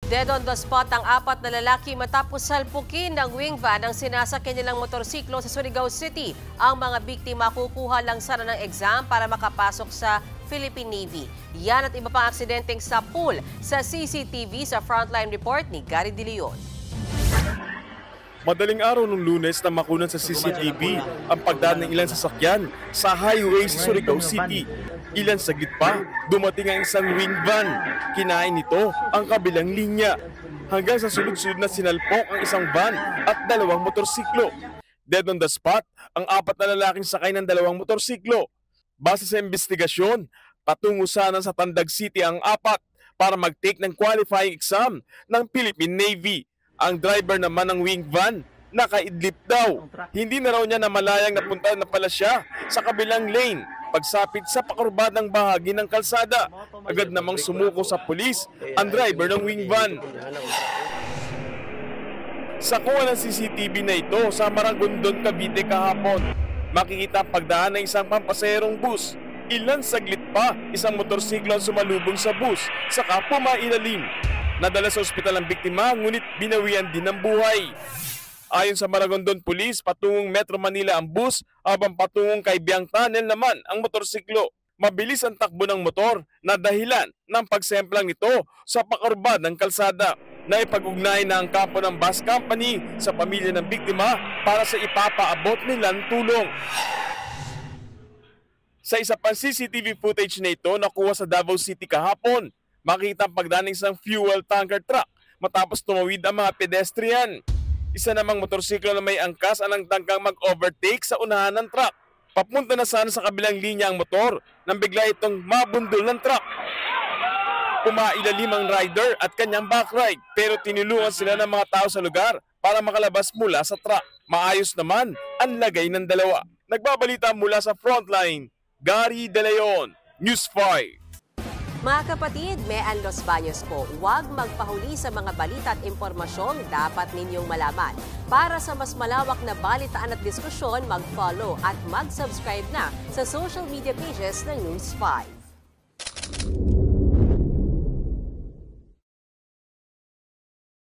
Dead on the spot ang apat na lalaki matapos salpukin ng wing van ang sinasakyan nilang motorsiklo sa Surigao City. Ang mga biktima kukuha lang sana ng exam para makapasok sa Philippine Navy. Yan at iba pang aksidenteng sapul sa CCTV sa Frontline Report ni Gary De Leon. Madaling araw ng Lunes na makunan sa CCTV ang pagdaan ng ilang sasakyan sa highway sa Surigao City. Ilan saglit pa, dumating ang isang wing van. Kinain nito ang kabilang linya. Hanggang sa sunod-sunod na sinalpok ang isang van at dalawang motorsiklo. Dead on the spot ang apat na lalaking sakay ng dalawang motorsiklo. Base sa investigasyon, patungo sana sa Tandag City ang apat para mag-take ng qualifying exam ng Philippine Navy. Ang driver naman ng wing van, nakaidlip daw. Hindi na raw niya namalayang napunta na pala siya sa kabilang lane. Pagsapit sa pakurbadang bahagi ng kalsada, agad namang sumuko sa pulis ang driver ng wing van. Sa kuha ng CCTV na ito sa Maragondon, Cavite kahapon, makikita ang pagdaan ng isang pampaserong bus. Ilan saglit pa, isang motorsiklo ang sumalubong sa bus, saka pumailalim. Nadala sa ospital ang biktima, ngunit binawian din ng buhay. Ayon sa Maragondon Police, patungong Metro Manila ang bus, habang patungong Kaybiang Tunnel naman ang motorsiklo. Mabilis ang takbo ng motor na dahilan ng pagsemplang ito sa pakurbad ng kalsada. Naipag-ugnay na ang kampo ng bus company sa pamilya ng biktima para sa ipapaabot nilang tulong. Sa isa pang CCTV footage na ito nakuha sa Davao City kahapon, makita ang pagdaan ng isang fuel tanker truck matapos tumawid ang mga pedestrian. Isa namang motorsiklo na may angkas ang nagtangkang mag-overtake sa unahan ng truck. Papunta na sana sa kabilang linya ang motor nang bigla itong mabundol ng truck. Pumailalim ang rider at kanyang backride pero tinulungan sila ng mga tao sa lugar para makalabas mula sa truck. Maayos naman ang lagay ng dalawa. Nagbabalita mula sa Frontline, Gary De Leon, News 5. Mga kapatid, Mean Los Baños po, huwag magpahuli sa mga balita at impormasyong dapat ninyong malaman. Para sa mas malawak na balitaan at diskusyon, mag-follow at mag-subscribe na sa social media pages ng News 5.